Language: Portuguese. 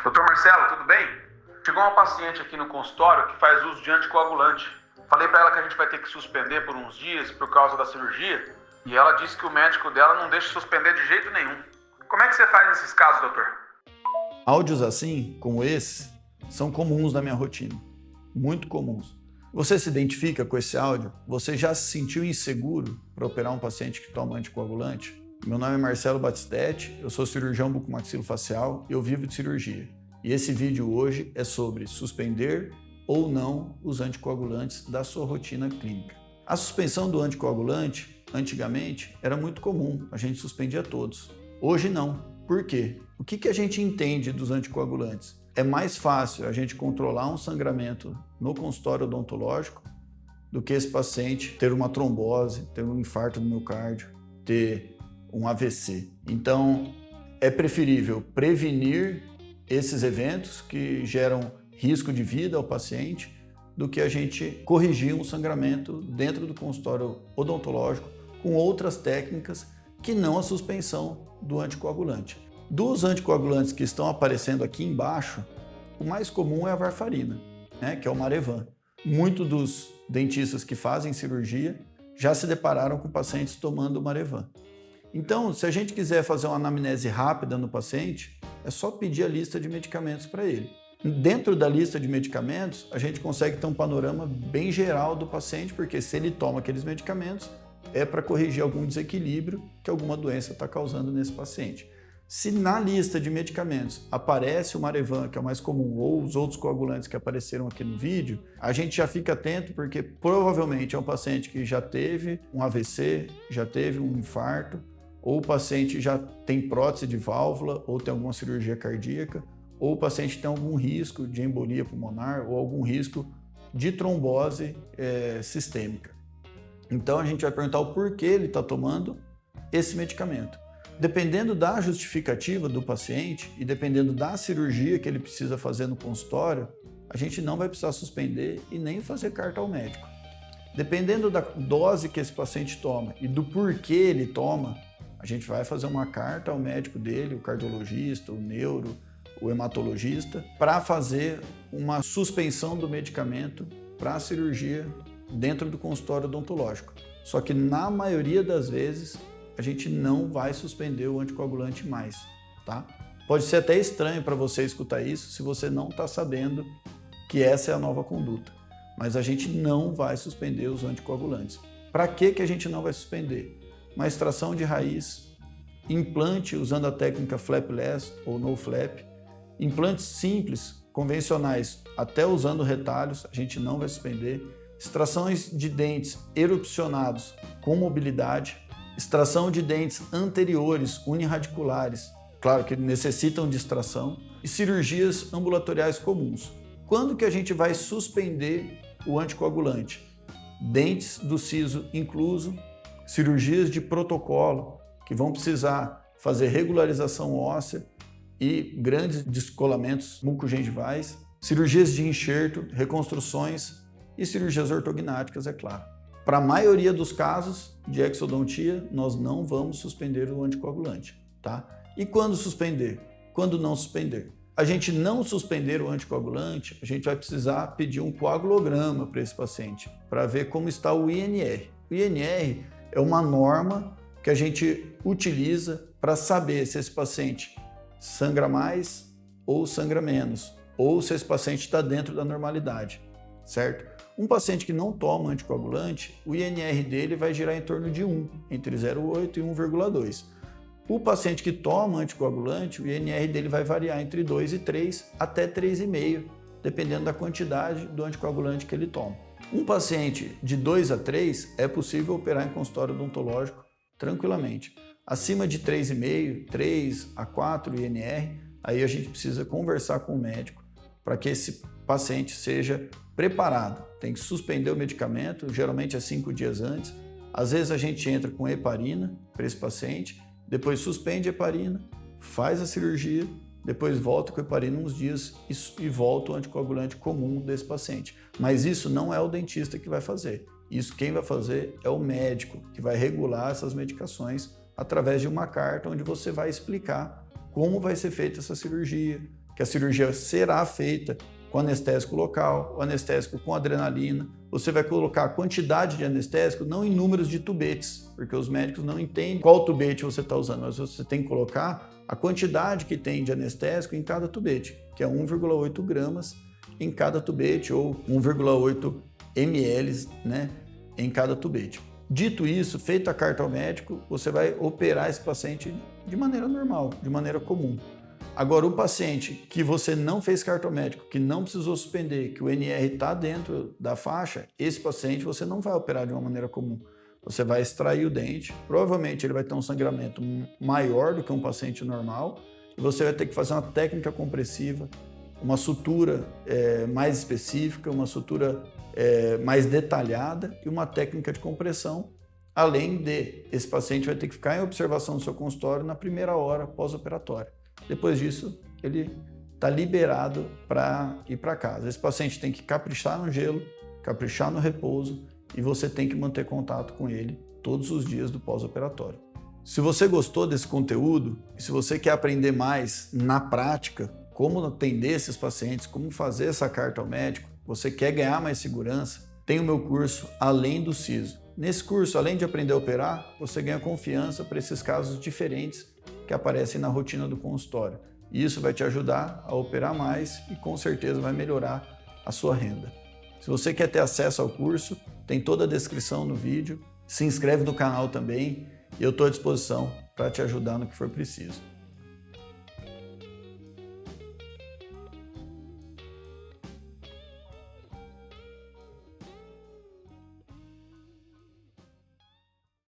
Doutor Marcelo, tudo bem? Chegou uma paciente aqui no consultório que faz uso de anticoagulante. Falei para ela que a gente vai ter que suspender por uns dias por causa da cirurgia e ela disse que o médico dela não deixa suspender de jeito nenhum. Como é que você faz nesses casos, doutor? Áudios assim, como esse, são comuns na minha rotina. Muito comuns. Você se identifica com esse áudio? Você já se sentiu inseguro para operar um paciente que toma anticoagulante? Meu nome é Marcelo Batistetti, eu sou cirurgião bucomaxilofacial e eu vivo de cirurgia. E esse vídeo hoje é sobre suspender ou não os anticoagulantes da sua rotina clínica. A suspensão do anticoagulante, antigamente, era muito comum, a gente suspendia todos. Hoje não. Por quê? O que a gente entende dos anticoagulantes? É mais fácil a gente controlar um sangramento no consultório odontológico do que esse paciente ter uma trombose, ter um infarto no miocárdio, ter um AVC. Então, é preferível prevenir esses eventos que geram risco de vida ao paciente do que a gente corrigir um sangramento dentro do consultório odontológico com outras técnicas que não a suspensão do anticoagulante. Dos anticoagulantes que estão aparecendo aqui embaixo, o mais comum é a varfarina, que é o Marevan. Muitos dos dentistas que fazem cirurgia já se depararam com pacientes tomando o Marevan. Então, se a gente quiser fazer uma anamnese rápida no paciente, é só pedir a lista de medicamentos para ele. Dentro da lista de medicamentos, a gente consegue ter um panorama bem geral do paciente, porque se ele toma aqueles medicamentos, é para corrigir algum desequilíbrio que alguma doença está causando nesse paciente. Se na lista de medicamentos aparece o Marevan, que é o mais comum, ou os outros coagulantes que apareceram aqui no vídeo, a gente já fica atento porque provavelmente é um paciente que já teve um AVC, já teve um infarto, ou o paciente já tem prótese de válvula, ou tem alguma cirurgia cardíaca, ou o paciente tem algum risco de embolia pulmonar, ou algum risco de trombose sistêmica. Então a gente vai perguntar o porquê ele está tomando esse medicamento. Dependendo da justificativa do paciente e dependendo da cirurgia que ele precisa fazer no consultório, a gente não vai precisar suspender e nem fazer carta ao médico. Dependendo da dose que esse paciente toma e do porquê ele toma, a gente vai fazer uma carta ao médico dele, o cardiologista, o neuro, o hematologista, para fazer uma suspensão do medicamento para a cirurgia dentro do consultório odontológico. Só que na maioria das vezes a gente não vai suspender o anticoagulante mais, tá? Pode ser até estranho para você escutar isso se você não está sabendo que essa é a nova conduta, mas a gente não vai suspender os anticoagulantes. Para que a gente não vai suspender? Uma extração de raiz, implante usando a técnica flapless ou no flap, implantes simples, convencionais, até usando retalhos, a gente não vai suspender, extrações de dentes erupcionados com mobilidade, extração de dentes anteriores unirradiculares, claro que necessitam de extração, e cirurgias ambulatoriais comuns. Quando que a gente vai suspender o anticoagulante? Dentes do siso incluso, cirurgias de protocolo, que vão precisar fazer regularização óssea e grandes descolamentos mucogengivais, cirurgias de enxerto, reconstruções e cirurgias ortognáticas, é claro. Para a maioria dos casos de exodontia, nós não vamos suspender o anticoagulante, tá? E quando suspender? Quando não suspender? A gente não suspender o anticoagulante, a gente vai precisar pedir um coagulograma para esse paciente, para ver como está o INR. O INR é uma norma que a gente utiliza para saber se esse paciente sangra mais ou sangra menos, ou se esse paciente está dentro da normalidade, certo? Um paciente que não toma anticoagulante, o INR dele vai girar em torno de 1, entre 0,8 e 1,2. O paciente que toma anticoagulante, o INR dele vai variar entre 2 e 3 até 3,5, dependendo da quantidade do anticoagulante que ele toma. Um paciente de 2 a 3 é possível operar em consultório odontológico tranquilamente. Acima de 3,5, 3 a 4 INR, aí a gente precisa conversar com o médico para que esse paciente seja preparado. Tem que suspender o medicamento, geralmente é 5 dias antes. Às vezes a gente entra com heparina para esse paciente, depois suspende a heparina, faz a cirurgia, depois volta com a heparina uns dias e volta o anticoagulante comum desse paciente. Mas isso não é o dentista que vai fazer. Isso quem vai fazer é o médico, que vai regular essas medicações através de uma carta onde você vai explicar como vai ser feita essa cirurgia, que a cirurgia será feita com anestésico local, o anestésico com adrenalina. Você vai colocar a quantidade de anestésico não em números de tubetes, porque os médicos não entendem qual tubete você está usando, mas você tem que colocar a quantidade que tem de anestésico em cada tubete, que é 1,8 gramas em cada tubete ou 1,8 ml, né, em cada tubete. Dito isso, feita a carta ao médico, você vai operar esse paciente de maneira normal, de maneira comum. Agora, o paciente que você não fez carta ao médico, que não precisou suspender, que o NR está dentro da faixa, esse paciente você não vai operar de uma maneira comum. Você vai extrair o dente, provavelmente ele vai ter um sangramento maior do que um paciente normal, e você vai ter que fazer uma técnica compressiva, uma sutura mais específica, uma sutura mais detalhada e uma técnica de compressão, além de esse paciente vai ter que ficar em observação no seu consultório na primeira hora pós-operatória. Depois disso, ele está liberado para ir para casa. Esse paciente tem que caprichar no gelo, caprichar no repouso e você tem que manter contato com ele todos os dias do pós-operatório. Se você gostou desse conteúdo e se você quer aprender mais na prática, como atender esses pacientes, como fazer essa carta ao médico, você quer ganhar mais segurança, tem o meu curso Além do Siso. Nesse curso, além de aprender a operar, você ganha confiança para esses casos diferentes que aparecem na rotina do consultório. E isso vai te ajudar a operar mais e com certeza vai melhorar a sua renda. Se você quer ter acesso ao curso, tem toda a descrição no vídeo. Se inscreve no canal também e eu estou à disposição para te ajudar no que for preciso.